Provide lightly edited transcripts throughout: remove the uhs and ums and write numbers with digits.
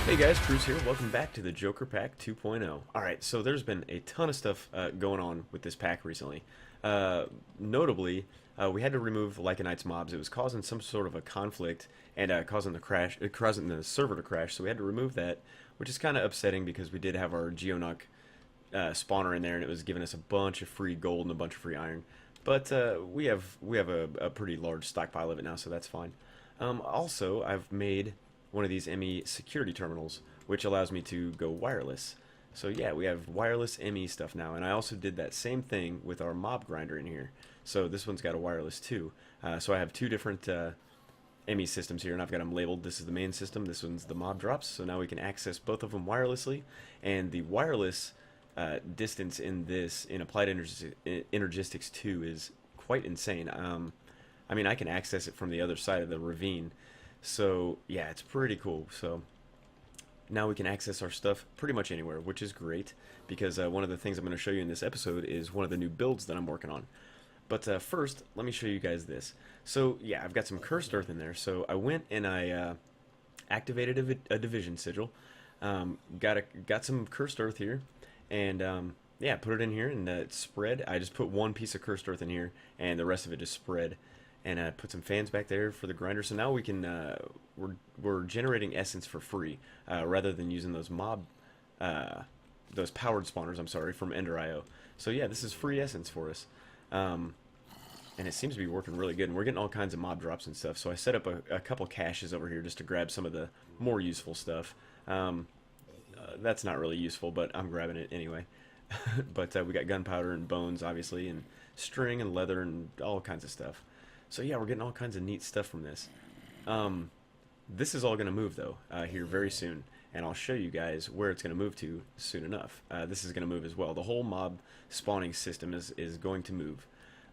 Hey guys, Cruz here. Welcome back to the JokerPack 2.0. Alright, so there's been a ton of stuff going on with this pack recently. Notably, we had to remove Lycanite's mobs. It was causing some sort of a conflict and causing the server to crash, so we had to remove that, which is kind of upsetting because we did have our Geonok spawner in there and it was giving us a bunch of free gold and a bunch of free iron. But we have a pretty large stockpile of it now, so that's fine. Also, I've made one of these ME security terminals, which allows me to go wireless. So yeah, we have wireless ME stuff now, and I also did that same thing with our mob grinder in here. So this one's got a wireless too. So I have two different ME systems here, and I've got them labeled. This is the main system, this one's the mob drops, so now we can access both of them wirelessly, and the wireless distance in this, in Applied Energistics 2, is quite insane. I mean, I can access it from the other side of the ravine, so yeah, it's pretty cool. So now we can access our stuff pretty much anywhere, which is great because one of the things I'm going to show you in this episode is one of the new builds that I'm working on. But first, let me show you guys this. So yeah, I've got some cursed earth in there. So I went and I activated a division sigil. Got some cursed earth here, and yeah, put it in here and it spread. I just put one piece of cursed earth in here, and the rest of it just spread. And put some fans back there for the grinder. So now we can we're generating essence for free rather than using those those powered spawners. I'm sorry, from Ender.io. So yeah, this is free essence for us, and it seems to be working really good. And we're getting all kinds of mob drops and stuff. So I set up a couple caches over here just to grab some of the more useful stuff. That's not really useful, but I'm grabbing it anyway. But we got gunpowder and bones, obviously, and string and leather and all kinds of stuff. So yeah, we're getting all kinds of neat stuff from this. This is all going to move, though, here very soon. And I'll show you guys where it's going to move to soon enough. This is going to move as well. The whole mob spawning system is going to move.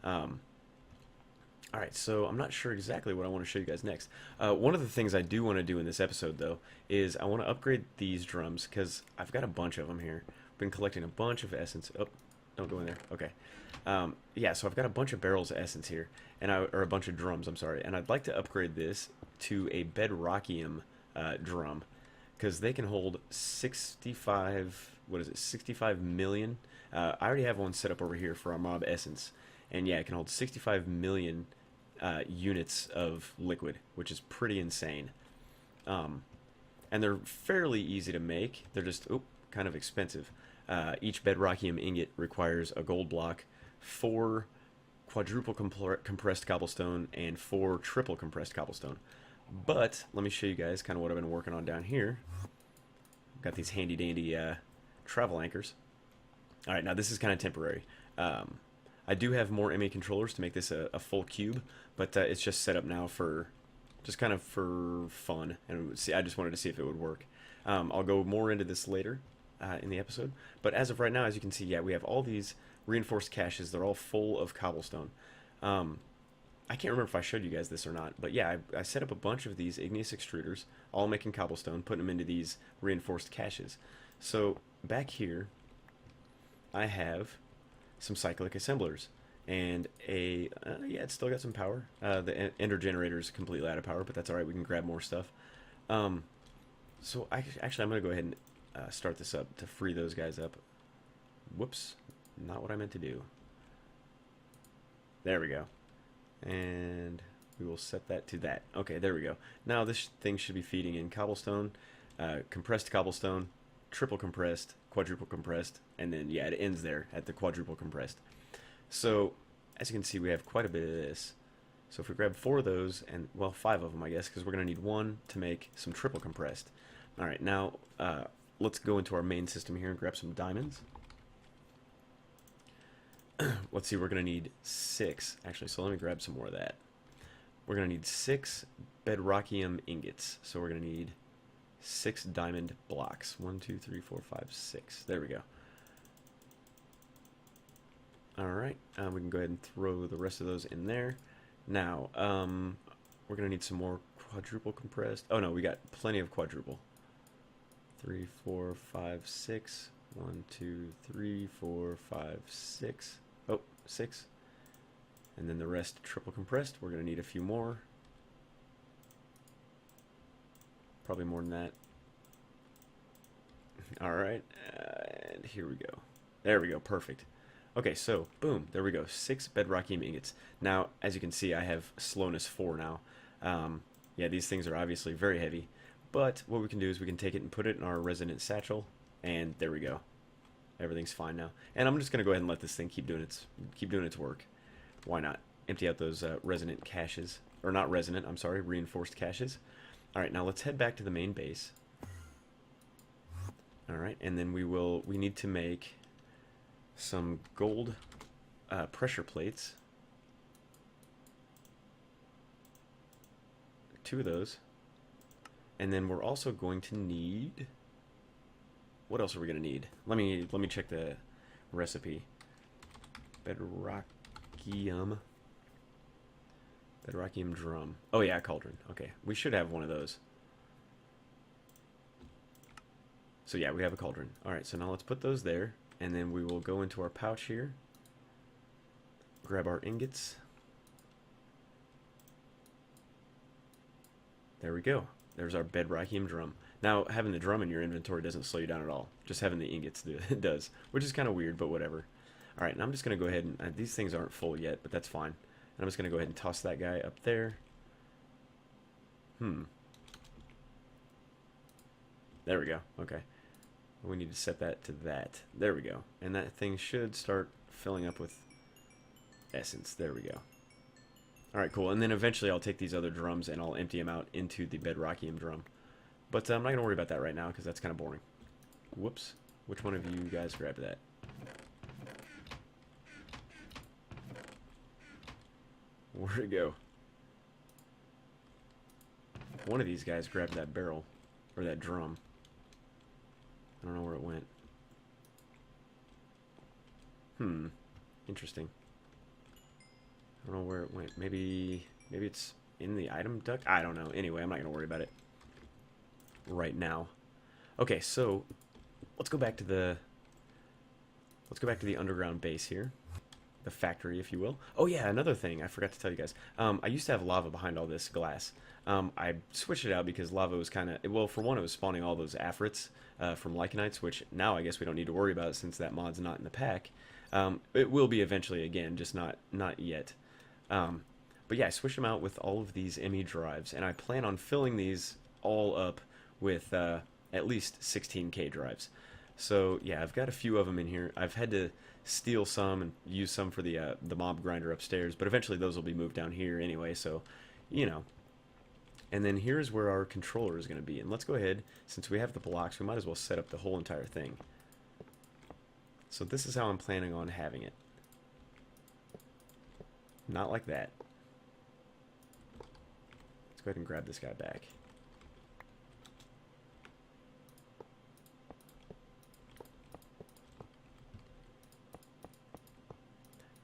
Alright, so I'm not sure exactly what I want to show you guys next. One of the things I do want to do in this episode, though, is I want to upgrade these drums, because I've got a bunch of them here. I've been collecting a bunch of essence. Oh, don't go in there. Okay. Yeah, so I've got a bunch of barrels of essence here, or a bunch of drums, I'm sorry, and I'd like to upgrade this to a bedrockium drum, because they can hold 65, what is it, 65 million? I already have one set up over here for our mob essence, and yeah, it can hold 65 million units of liquid, which is pretty insane. And they're fairly easy to make. They're just, kind of expensive. Each bedrockium ingot requires a gold block, 4 quadruple compressed cobblestone, and 4 triple compressed cobblestone. But let me show you guys kind of what I've been working on down here. Got these handy dandy travel anchors. Alright, now this is kind of temporary. I do have more MA controllers to make this a full cube, but it's just set up now for just kind of for fun, and see, I just wanted to see if it would work. I'll go more into this later in the episode, but as of right now, as you can see, yeah, we have all these reinforced caches. They're all full of cobblestone. I can't remember if I showed you guys this or not, but yeah, I set up a bunch of these igneous extruders, all making cobblestone, putting them into these reinforced caches. So back here, I have some cyclic assemblers, and yeah, it's still got some power. The ender generator is completely out of power, but that's alright, we can grab more stuff. So actually, I'm going to go ahead and start this up to free those guys up. Whoops, not what I meant to do. There we go. And we will set that to that. Okay, there we go. Now this thing should be feeding in cobblestone, compressed cobblestone, triple compressed, quadruple compressed, and then yeah, it ends there at the quadruple compressed. So as you can see, we have quite a bit of this. So if we grab 4 of those, and well, 5 of them, I guess, because we're going to need 1 to make some triple compressed. Alright, now let's go into our main system here and grab some diamonds. Let's see, we're going to need 6, actually, so let me grab some more of that. We're going to need 6 bedrockium ingots, so we're going to need 6 diamond blocks. 1, 2, 3, 4, 5, 6. There we go. Alright, we can go ahead and throw the rest of those in there. Now, we're going to need some more quadruple compressed. Oh no, we got plenty of quadruple. 3, 4, 5, 6. 1, 2, 3, 4, 5, 6. Oh, 6. And then the rest triple compressed. We're going to need a few more. Probably more than that. All right, and here we go. There we go, perfect. Okay, so boom, there we go. 6 bedrockium ingots. Now, as you can see, I have slowness 4 now. Yeah, these things are obviously very heavy, but what we can do is we can take it and put it in our resonant satchel, and there we go. Everything's fine now. And I'm just gonna go ahead and let this thing keep doing its work. Why not? Empty out those resonant caches, or not resonant, I'm sorry, reinforced caches. All right, now let's head back to the main base. All right, and then we need to make some gold pressure plates. 2 of those. And then we're also going to need, what else are we going to need? Let me check the recipe. Bedrockium drum. Oh yeah, cauldron. Okay, we should have one of those. So yeah, we have a cauldron. All right, so now let's put those there, and then we will go into our pouch here, grab our ingots. There we go. There's our bedrockium drum. Now, having the drum in your inventory doesn't slow you down at all. Just having the ingots does, which is kind of weird, but whatever. All right, now I'm just going to go ahead and, these things aren't full yet, but that's fine. And I'm just going to go ahead and toss that guy up there. There we go. Okay. We need to set that to that. There we go. And that thing should start filling up with essence. There we go. Alright, cool. And then eventually I'll take these other drums and I'll empty them out into the bedrockium drum. But I'm not going to worry about that right now because that's kind of boring. Whoops. Which one of you guys grabbed that? Where'd it go? One of these guys grabbed that barrel. Or that drum. I don't know where it went. Interesting. I don't know where it went. Maybe it's in the item duct? I don't know. Anyway, I'm not going to worry about it right now. Okay, so let's go back to the underground base here. The factory, if you will. Oh yeah, another thing I forgot to tell you guys. I used to have lava behind all this glass. I switched it out because lava was kind of, well, for one, it was spawning all those afrits from Lycanites, which now I guess we don't need to worry about since that mod's not in the pack. It will be eventually again, just not yet. But yeah, I switched them out with all of these ME drives, and I plan on filling these all up with at least 16K drives. So yeah, I've got a few of them in here. I've had to steal some and use some for the mob grinder upstairs, but eventually those will be moved down here anyway, so, you know. And then here's where our controller is going to be. And let's go ahead, since we have the blocks, we might as well set up the whole entire thing. So this is how I'm planning on having it. Not like that. Let's go ahead and grab this guy back.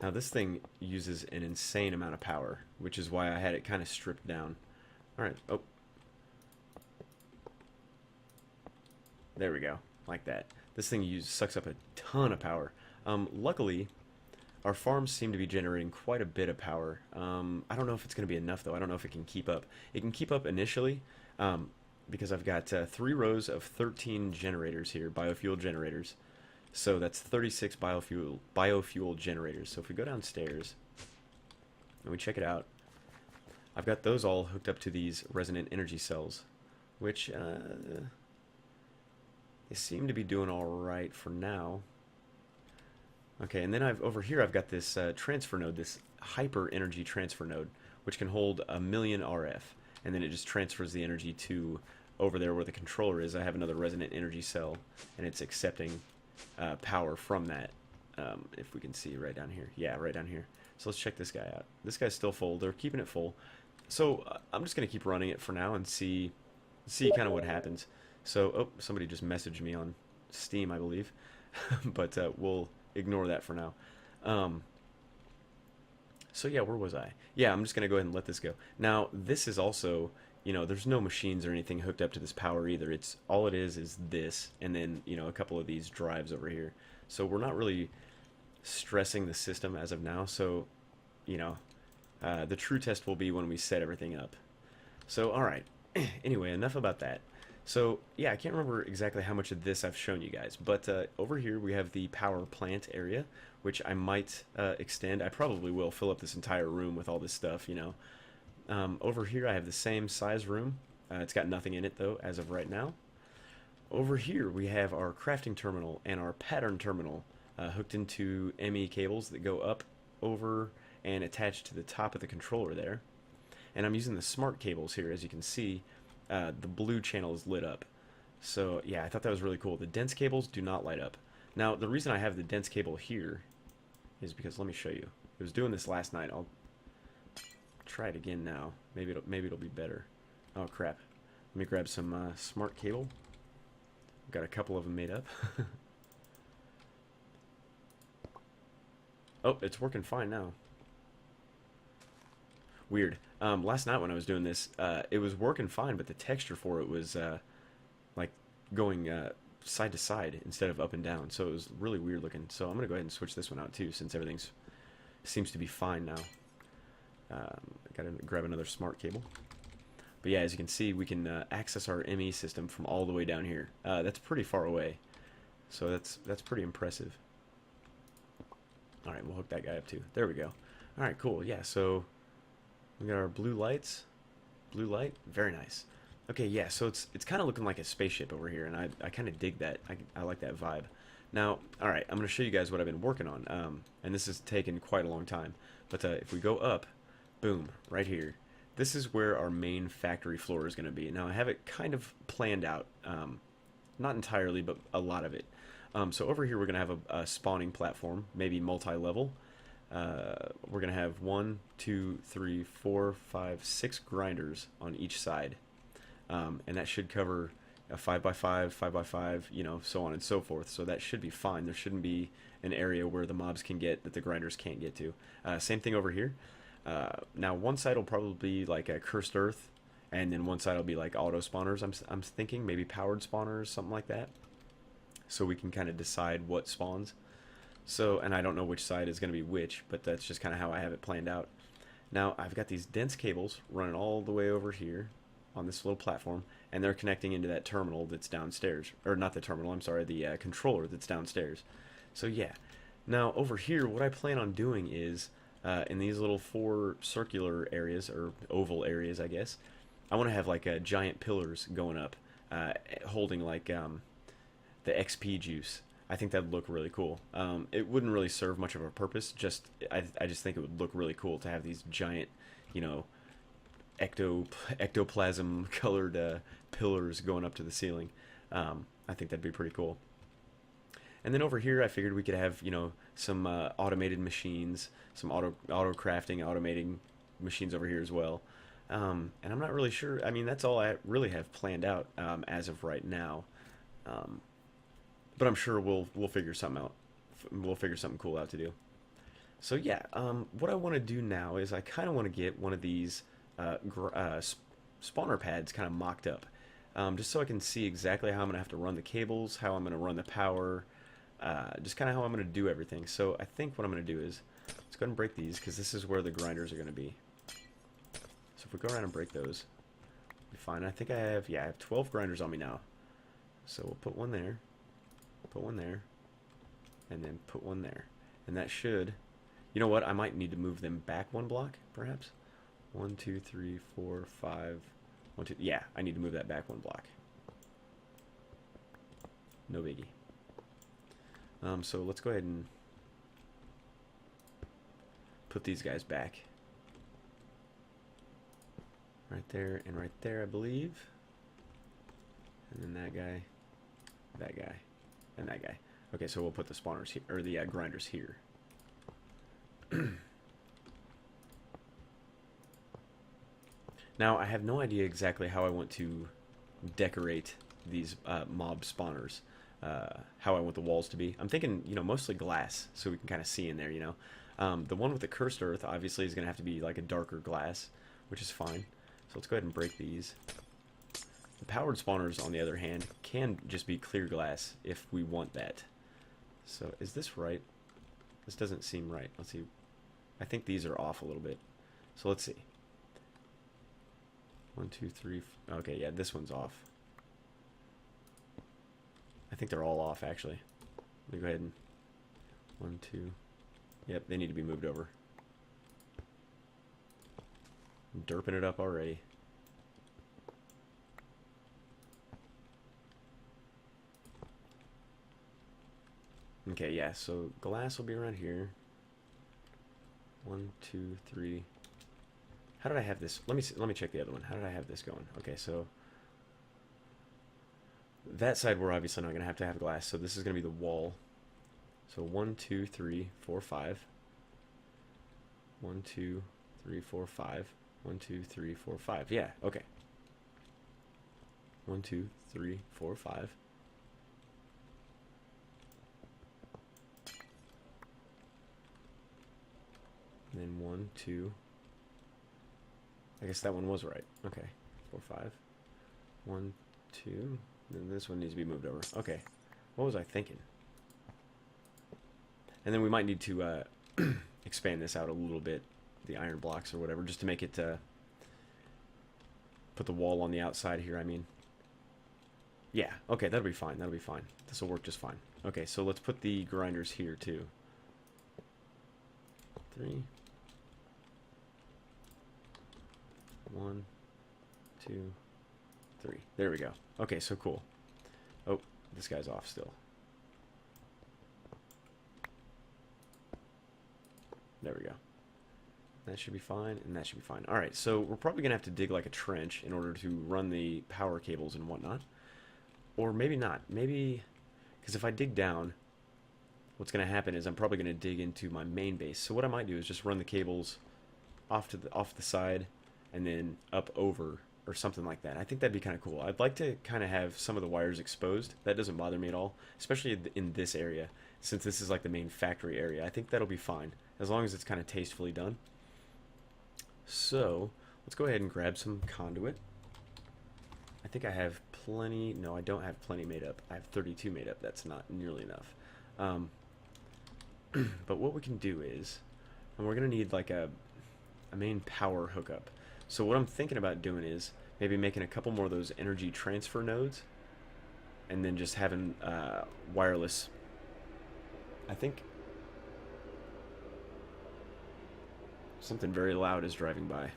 Now this thing uses an insane amount of power, which is why I had it kind of stripped down. Alright, oh. There we go, like that. This thing sucks up a ton of power. Luckily, our farms seem to be generating quite a bit of power. I don't know if it's going to be enough, though. I don't know if it can keep up. It can keep up initially, because I've got 3 rows of 13 generators here, biofuel generators. So that's 36 biofuel generators. So if we go downstairs and we check it out, I've got those all hooked up to these resonant energy cells, which they seem to be doing all right for now. Okay, and then over here I've got this transfer node, this hyper energy transfer node, which can hold 1,000,000 RF, and then it just transfers the energy to over there where the controller is. I have another resonant energy cell, and it's accepting power from that. If we can see right down here. Yeah, right down here. So let's check this guy out. This guy's still full. They're keeping it full. So I'm just going to keep running it for now and see kind of what happens. So, oh, somebody just messaged me on Steam, I believe. But we'll ignore that for now. So yeah, where was I? Yeah, I'm just going to go ahead and let this go. Now, this is also, you know, there's no machines or anything hooked up to this power either. It's all it is this, and then, you know, a couple of these drives over here. So we're not really stressing the system as of now. So, you know, the true test will be when we set everything up. So, all right. Anyway, enough about that. So yeah, I can't remember exactly how much of this I've shown you guys, but over here we have the power plant area, which I might extend. I probably will fill up this entire room with all this stuff, you know. Over here I have the same size room. It's got nothing in it though as of right now. Over here we have our crafting terminal and our pattern terminal hooked into ME cables that go up, over, and attached to the top of the controller there. And I'm using the smart cables here, as you can see. The blue channel is lit up. So yeah, I thought that was really cool. The dense cables do not light up. Now the reason I have the dense cable here is because, let me show you. I was doing this last night. I'll try it again now. Maybe it'll be better. Oh crap. Let me grab some smart cable. I've got a couple of them made up. Oh, it's working fine now. Weird. Last night when I was doing this, it was working fine, but the texture for it was like going side to side instead of up and down. So it was really weird looking. So I'm gonna go ahead and switch this one out too, since everything seems to be fine now. Gotta grab another smart cable. But yeah, as you can see, we can access our ME system from all the way down here. That's pretty far away, so that's pretty impressive. All right, we'll hook that guy up too. There we go. All right, cool. Yeah, so we got our blue lights. Blue light, very nice. Okay, yeah, so it's kind of looking like a spaceship over here, and I kind of dig that. I like that vibe. Now, all right, I'm going to show you guys what I've been working on, and this has taken quite a long time. But if we go up, boom, right here. This is where our main factory floor is going to be. Now, I have it kind of planned out, not entirely, but a lot of it. So over here, we're going to have a spawning platform, maybe multi-level. We're going to have 1, 2, 3, 4, 5, 6 grinders on each side. And that should cover a 5x5, 5x5, you know, so on and so forth. So that should be fine. There shouldn't be an area where the mobs can get that the grinders can't get to. Same thing over here. Now one side will probably be like a cursed earth, and then one side will be like auto spawners. I'm thinking maybe powered spawners, something like that. So we can kind of decide what spawns. So, and I don't know which side is going to be which, but that's just kind of how I have it planned out. Now I've got these dense cables running all the way over here on this little platform, and they're connecting into that terminal that's downstairs. Or not the terminal, I'm sorry, the controller that's downstairs. So yeah. Now over here, what I plan on doing is, in these little 4 circular areas, or oval areas, I guess, I want to have like giant pillars going up, holding like the XP juice. I think that'd look really cool. It wouldn't really serve much of a purpose. I just think it would look really cool to have these giant, you know, ectoplasm colored pillars going up to the ceiling. I think that'd be pretty cool. And then over here, I figured we could have, you know, some automated machines, some auto crafting, automating machines over here as well. And I'm not really sure. I mean, that's all I really have planned out as of right now. But I'm sure we'll figure something out. We'll figure something cool out to do. So yeah, what I want to do now is I kind of want to get one of these spawner pads kind of mocked up, just so I can see exactly how I'm gonna have to run the cables, how I'm gonna run the power, just kind of how I'm gonna do everything. So I think what I'm gonna do is let's go ahead and break these, because this is where the grinders are gonna be. So if we go around and break those, we'll be fine. I think I have 12 grinders on me now. So we'll put one there. Put one there, and then put one there, and that should, you know what, I might need to move them back 1 block perhaps. 1, 2, 3, 4, 5, 1, 2, yeah, I need to move that back 1 block. No biggie. So let's go ahead and put these guys back right there and right there, I believe, and then that guy, and that guy. Okay, so we'll put the spawners here, or the grinders here. Now, I have no idea exactly how I want to decorate these mob spawners, how I want the walls to be. I'm thinking, you know, mostly glass, so we can kind of see in there, you know. The one with the cursed earth, obviously, is going to have to be like a darker glass, which is fine. So let's go ahead and break these. The powered spawners, on the other hand, can just be clear glass if we want that. So is this right? This doesn't seem right. Let's see. I think these are off a little bit. So let's see. 1, 2, 3. Okay, yeah, this one's off. I think they're all off, actually. Let me go ahead and... 1, 2... Yep, they need to be moved over. I'm derping it up already. Okay, yeah, so glass will be around here. 1, 2, 3. How did I have this? Let me check the other one. How did I have this going? Okay, so that side we're obviously not going to have glass, so this is going to be the wall. So 1, 2, 3, 4, 5. 1, 2, 3, 4, 5. 1, 2, 3, 4, 5. Yeah, okay. 1, 2, 3, 4, 5. And then 1, 2. I guess that one was right. Okay. 4, 5. 1, 2. Then this one needs to be moved over. Okay. What was I thinking? And then we might need to expand this out a little bit, the iron blocks or whatever, just to make it put the wall on the outside here, I mean. Yeah, okay, that'll be fine. That'll be fine. This will work just fine. Okay, so let's put the grinders here too. 3. 1, 2, 3. There we go. Okay, so cool. Oh, this guy's off still. There we go. That should be fine, and that should be fine. Alright, so we're probably going to have to dig like a trench in order to run the power cables and whatnot. Or maybe not. Maybe... Because if I dig down, what's going to happen is I'm probably going to dig into my main base. So what I might do is just run the cables off the side and then up over or something like that. I think that'd be kind of cool. I'd like to kind of have some of the wires exposed. That doesn't bother me at all, especially in this area, since this is like the main factory area. I think that'll be fine, as long as it's kind of tastefully done. So, let's go ahead and grab some conduit. I think I have plenty. No, I don't have plenty made up. I have 32 made up. That's not nearly enough. But what we can do is, and we're going to need like a main power hookup. So what I'm thinking about doing is maybe making a couple more of those energy transfer nodes, and then just having wireless. I think something very loud is driving by.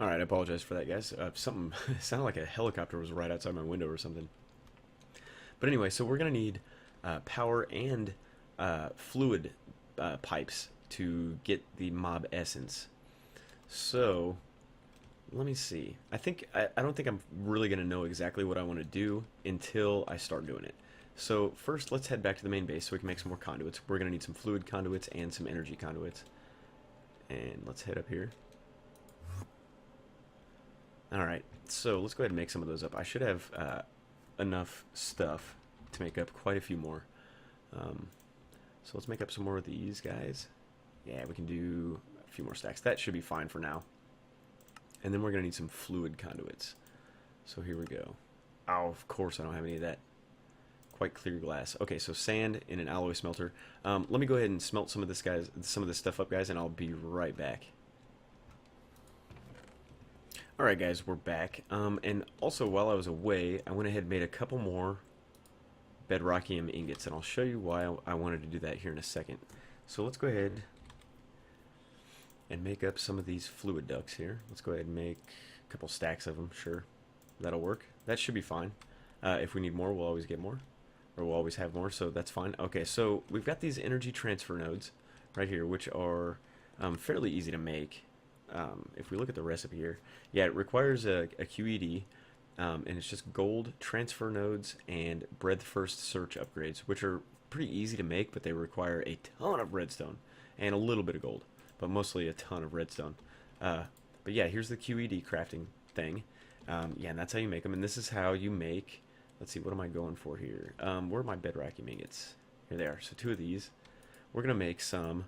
Alright, I apologize for that, guys. Something sounded like a helicopter was right outside my window or something. But anyway, so we're going to need power and fluid pipes to get the mob essence. So, let me see. I don't think I'm really going to know exactly what I want to do until I start doing it. So, first, let's head back to the main base so we can make some more conduits. We're going to need some fluid conduits and some energy conduits. And let's head up here. Alright, so let's go ahead and make some of those up. I should have enough stuff to make up quite a few more. So let's make up some more of these guys. Yeah, we can do a few more stacks. That should be fine for now. And then we're going to need some fluid conduits. So here we go. Oh, of course I don't have any of that. Quite clear glass. Okay, so sand in an alloy smelter. Let me go ahead and smelt some of this stuff up, guys, and I'll be right back. Alright guys, we're back, and also while I was away, I went ahead and made a couple more bedrockium ingots, and I'll show you why I wanted to do that here in a second. So let's go ahead and make up some of these fluid ducts here. Let's go ahead and make a couple stacks of them, sure. That'll work. That should be fine. If we need more, we'll always get more, or we'll always have more, so that's fine. Okay, so we've got these energy transfer nodes right here, which are fairly easy to make. If we look at the recipe here, yeah, it requires a QED, and it's just gold transfer nodes and breadth first search upgrades, which are pretty easy to make, but they require a ton of redstone and a little bit of gold, but mostly a ton of redstone. But yeah, here's the QED crafting thing. Yeah, and that's how you make them, and this is how you make, let's see, what am I going for here? Where are my bedrock ingots? Here they are. So 2 of these. we're going to make some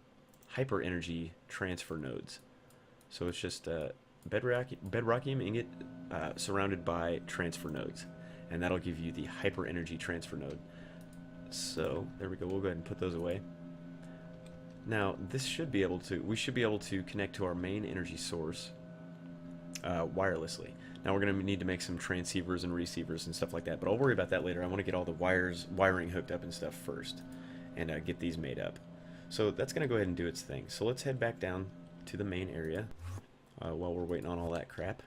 hyper energy transfer nodes. So it's just bedrockium ingot surrounded by transfer nodes. And that'll give you the hyper energy transfer node. So there we go. We'll go ahead and put those away. Now this should be able to, we should be able to connect to our main energy source wirelessly. Now we're going to need to make some transceivers and receivers and stuff like that, but I'll worry about that later. I want to get all the wiring hooked up and stuff first, and get these made up. So that's going to go ahead and do its thing. So let's head back down to the main area while we're waiting on all that crap.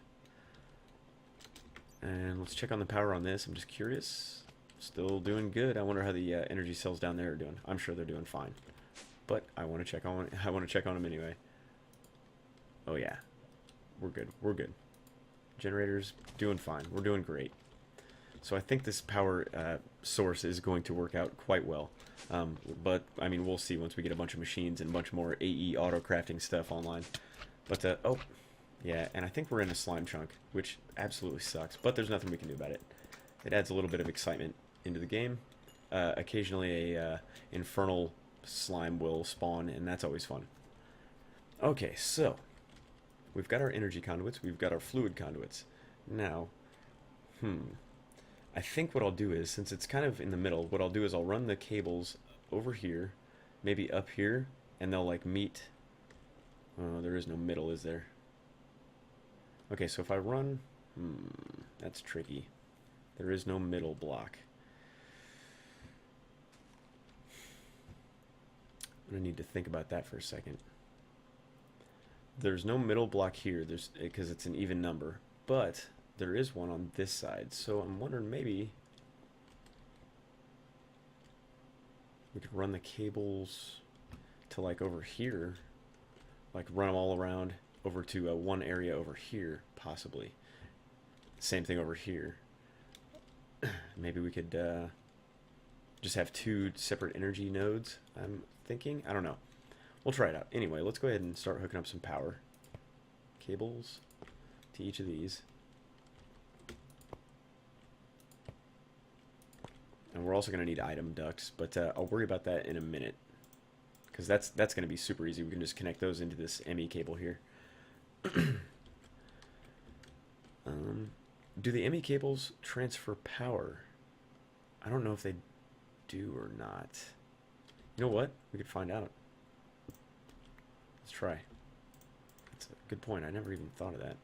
And let's check on the power on this. I'm just curious. Still doing good. I wonder how the energy cells down there are doing. I'm sure they're doing fine, but I want to check on them anyway. Oh yeah, we're good. We're good. Generators doing fine. We're doing great. So I think this power source is going to work out quite well. But I mean, we'll see once we get a bunch of machines and a bunch more AE auto crafting stuff online. But oh, yeah, and I think we're in a slime chunk, which absolutely sucks. But there's nothing we can do about it. It adds a little bit of excitement into the game. Occasionally a infernal slime will spawn, and that's always fun. Okay, so we've got our energy conduits, we've got our fluid conduits. Now, I think what I'll do is, since it's kind of in the middle, what I'll do is I'll run the cables over here, maybe up here, and they'll like meet. Oh, there is no middle, is there? Okay, so if I run, that's tricky. There is no middle block. I'm gonna need to think about that for a second. There's no middle block here, because it's an even number, but there is one on this side. So I'm wondering maybe we could run the cables to like over here, like run them all around over to one area over here, possibly. Same thing over here. Maybe we could just have two separate energy nodes, I'm thinking. I don't know. We'll try it out. Anyway, let's go ahead and start hooking up some power cables to each of these. And we're also going to need item ducts, but I'll worry about that in a minute, because that's going to be super easy. We can just connect those into this ME cable here. Do the ME cables transfer power? I don't know if they do or not. You know what? We could find out. Let's try. That's a good point. I never even thought of that.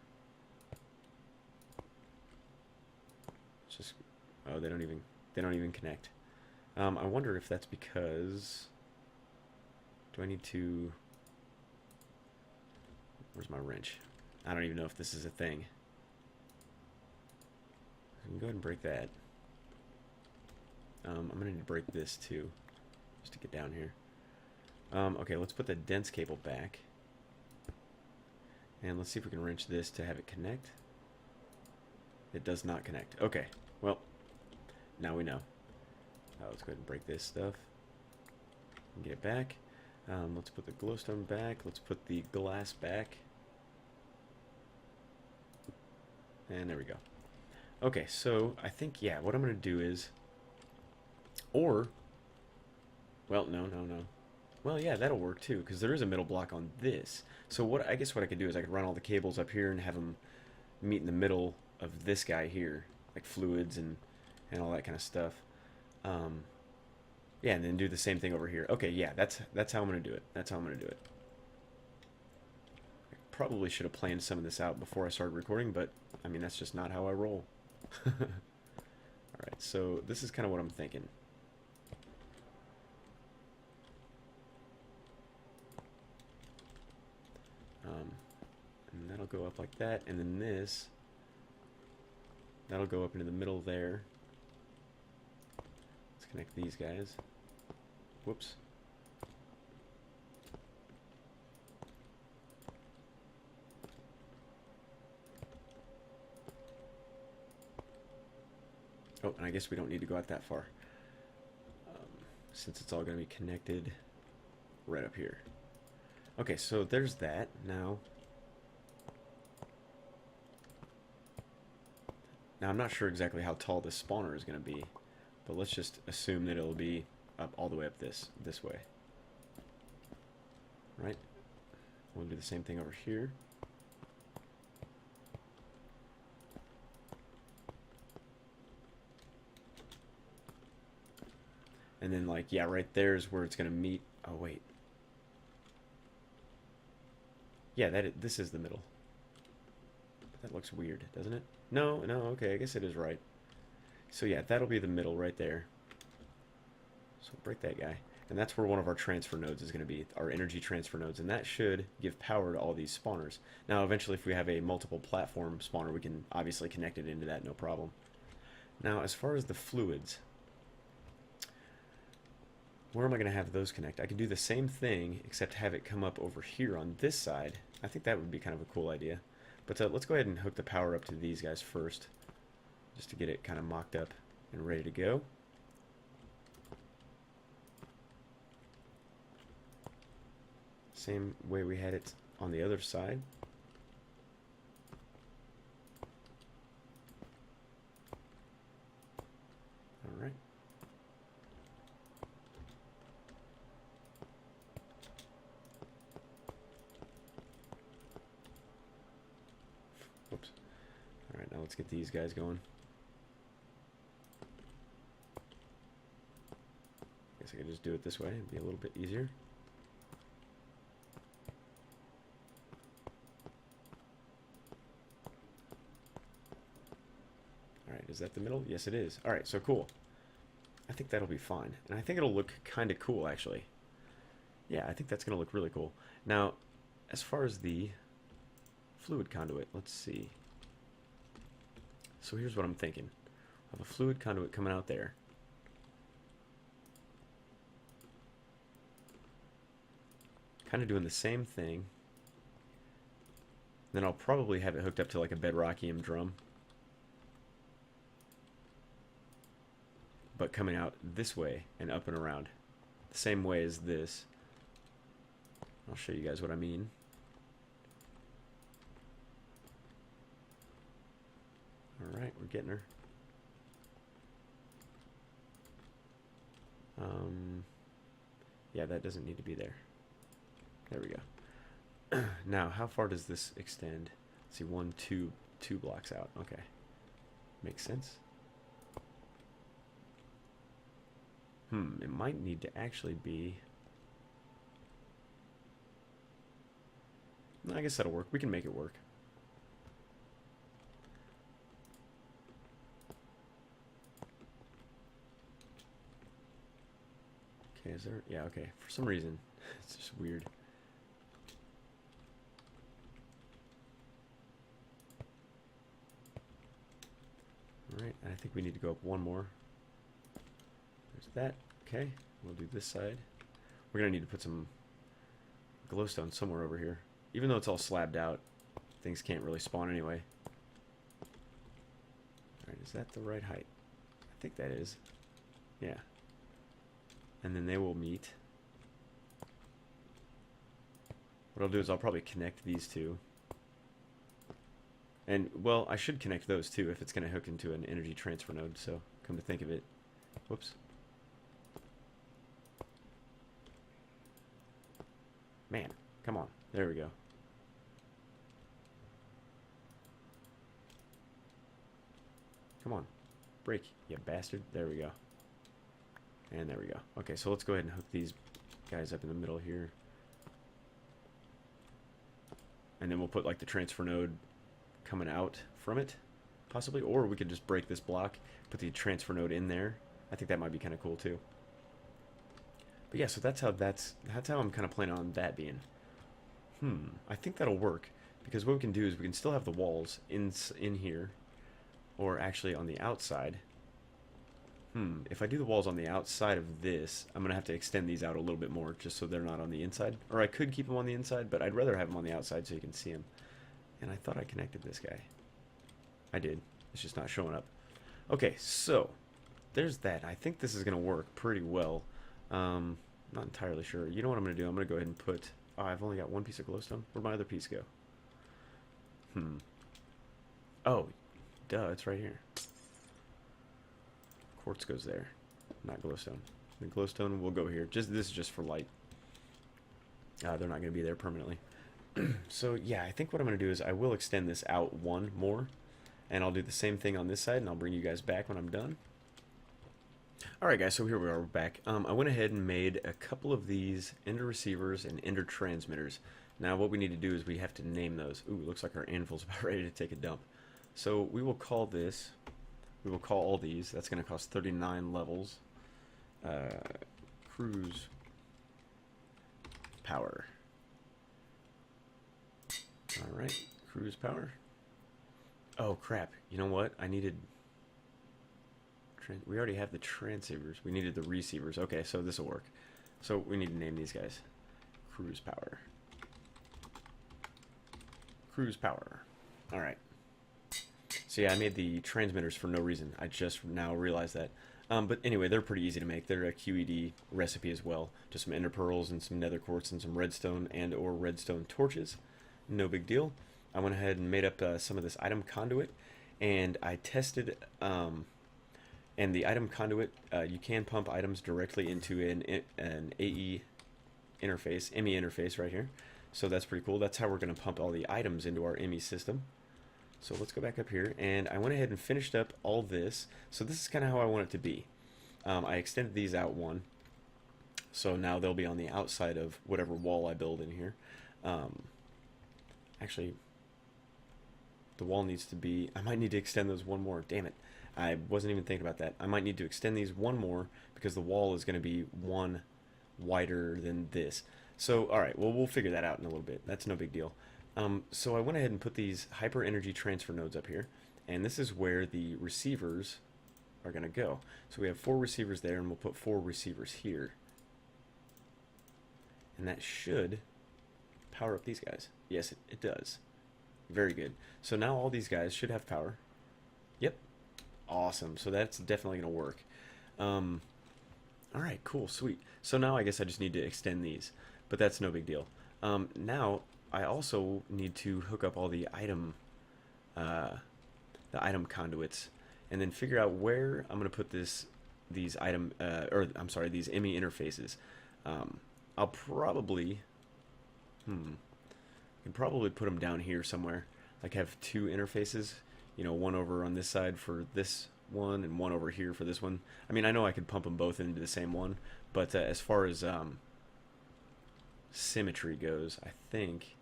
It's just, oh, they don't even connect. I wonder if that's because, do I need to, where's my wrench? I don't even know if this is a thing. We can go ahead and break that. I'm gonna need to break this too, just to get down here. Okay, let's put the dense cable back. And let's see if we can wrench this to have it connect. It does not connect. Okay, well, now we know. Let's go ahead and break this stuff and get it back. Let's put the glowstone back. Let's put the glass back. And there we go. Okay, so I think, yeah, what I'm going to do is, or, well, no. Well, yeah, that'll work too, because there is a middle block on this. So I guess what I could do is I could run all the cables up here and have them meet in the middle of this guy here, like fluids and all that kind of stuff. Yeah, and then do the same thing over here. Okay, yeah, that's how I'm going to do it. That's how I'm going to do it. I probably should have planned some of this out before I started recording, but, I mean, that's just not how I roll. Alright, so this is kind of what I'm thinking. And that'll go up like that, and then this, that'll go up into the middle there. Let's connect these guys. Whoops. Oh, and I guess we don't need to go out that far, since it's all going to be connected right up here. Okay, so there's that. Now I'm not sure exactly how tall this spawner is going to be, but let's just assume that it'll be up all the way up this way. right? We'll do the same thing over here. And then, like, yeah, right there is where it's going to meet. Oh, wait. Yeah, this is the middle. That looks weird, doesn't it? No, no, okay, I guess it is right. So, yeah, that'll be the middle right there. So, break that guy. And that's where one of our transfer nodes is going to be, our energy transfer nodes. And that should give power to all these spawners. Now, eventually, if we have a multiple platform spawner, we can obviously connect it into that, no problem. Now, as far as the fluids, where am I going to have those connect? I can do the same thing, except have it come up over here on this side. I think that would be kind of a cool idea. But let's go ahead and hook the power up to these guys first, just to get it kind of mocked up and ready to go. Same way we had it on the other side. All right. Whoops. All right, now let's get these guys going. Guess I could just do it this way. It'd be a little bit easier. All right, is that the middle? Yes, it is. All right, so cool. I think that'll be fine. And I think it'll look kind of cool, actually. Yeah, I think that's going to look really cool. Now, as far as the fluid conduit, let's see. So here's what I'm thinking. I have a fluid conduit coming out there. Kind of doing the same thing. Then I'll probably have it hooked up to like a bedrockium drum. But coming out this way and up and around. The same way as this. I'll show you guys what I mean. Alright, we're getting her. Yeah, that doesn't need to be there. There we go. Now, how far does this extend? Let's see, 1, 2 blocks out. Okay. Makes sense. It might need to actually be... No, I guess that'll work. We can make it work. Okay, is there... Yeah, okay. For some reason, it's just weird. Alright, and I think we need to go up one more. There's that. Okay, we'll do this side. We're going to need to put some glowstone somewhere over here. Even though it's all slabbed out, things can't really spawn anyway. Alright, is that the right height? I think that is. Yeah. And then they will meet. What I'll do is I'll probably connect these two. And, well, I should connect those too if it's going to hook into an energy transfer node, so come to think of it. Whoops. Man, come on. There we go. Come on. Break, you bastard. There we go. And there we go. Okay, so let's go ahead and hook these guys up in the middle here. And then we'll put like the transfer node coming out from it, possibly. Or we could just break this block, put the transfer node in there. I think that might be kind of cool too. But yeah, so that's how I'm kind of planning on that being. I think that'll work, because what we can do is we can still have the walls in here, or actually on the outside. If I do the walls on the outside of this, I'm going to have to extend these out a little bit more just so they're not on the inside. Or I could keep them on the inside, but I'd rather have them on the outside so you can see them. And I thought I connected this guy. I did. It's just not showing up. Okay, so there's that. I think this is going to work pretty well. Not entirely sure. You know what I'm going to do? I'm going to go ahead and put... Oh, I've only got one piece of glowstone. Where'd my other piece go? Oh, duh, it's right here. Quartz goes there, not glowstone. The glowstone will go here. This is just for light. They're not going to be there permanently. So yeah, I think what I'm going to do is I will extend this out one more, and I'll do the same thing on this side, and I'll bring you guys back when I'm done. Alright guys, so here we are, we're back. I went ahead and made a couple of these ender receivers and ender transmitters. Now what we need to do is we have to name those. Ooh, looks like our anvil's about ready to take a dump. So we will call this, we will call all these, that's going to cost 39 levels. Cruz power. Alright, Cruz power. Oh crap, you know what? I needed... We already have the transceivers. We needed the receivers. Okay, so this will work. So we need to name these guys. Cruz power. Cruz power. Alright. So yeah, I made the transmitters for no reason. I just now realized that. But anyway, they're pretty easy to make. They're a QED recipe as well. Just some ender pearls and some nether quartz and some redstone and or redstone torches. No big deal. I went ahead and made up some of this item conduit, and I tested... and the item conduit, you can pump items directly into an AE interface, ME interface right here. So that's pretty cool. That's how we're going to pump all the items into our ME system. So let's go back up here, and I went ahead and finished up all this. So this is kind of how I want it to be. I extended these out one, so now they'll be on the outside of whatever wall I build in here. Actually, the wall needs to be... I might need to extend those one more. Damn it. I wasn't even thinking about that. I might need to extend these one more because the wall is going to be one wider than this. So, alright, well, we'll figure that out in a little bit. That's no big deal. So I went ahead and put these hyper energy transfer nodes up here, and this is where the receivers are going to go. So we have 4 receivers there, and we'll put 4 receivers here. And that should power up these guys. Yes, it does. Very good. So now all these guys should have power. Yep. Awesome. So that's definitely going to work. Alright, cool, sweet. So now I guess I just need to extend these, but that's no big deal. Now I also need to hook up all the item conduits, and then figure out where I'm going to put these ME interfaces. I'll probably I can probably put them down here somewhere. Like have 2 interfaces, you know, one over on this side for this one and one over here for this one. I mean, I know I could pump them both into the same one, but as far as symmetry goes, I think...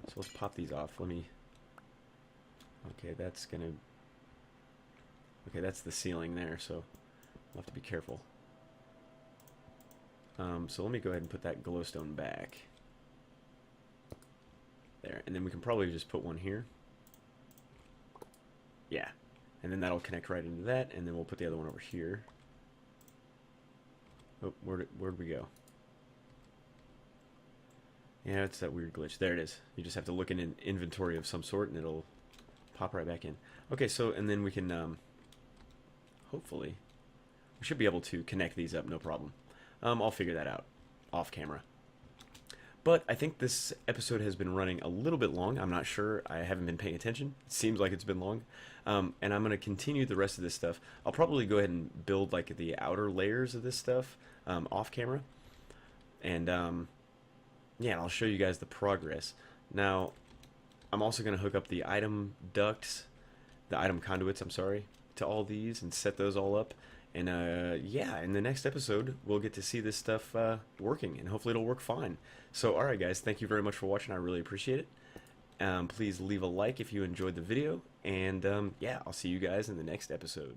So let's pop these off. Let me... Okay, that's gonna... Okay, that's the ceiling there, so I'll have to be careful. So let me go ahead and put that glowstone back. There, and then we can probably just put one here. Yeah, and then that'll connect right into that, and then we'll put the other one over here. Oh, where'd we go? Yeah, it's that weird glitch. There it is. You just have to look in an inventory of some sort, and it'll pop right back in. Okay, so, and then we can, hopefully, we should be able to connect these up, no problem. I'll figure that out off camera. But I think this episode has been running a little bit long. I'm not sure. I haven't been paying attention. It seems like it's been long. And I'm going to continue the rest of this stuff. I'll probably go ahead and build like the outer layers of this stuff off camera. And yeah, I'll show you guys the progress. Now, I'm also going to hook up the item ducts, the item conduits, I'm sorry, to all these and set those all up. And yeah, in the next episode, we'll get to see this stuff working, and hopefully it'll work fine. So, alright guys, thank you very much for watching. I really appreciate it. Please leave a like if you enjoyed the video, and yeah, I'll see you guys in the next episode.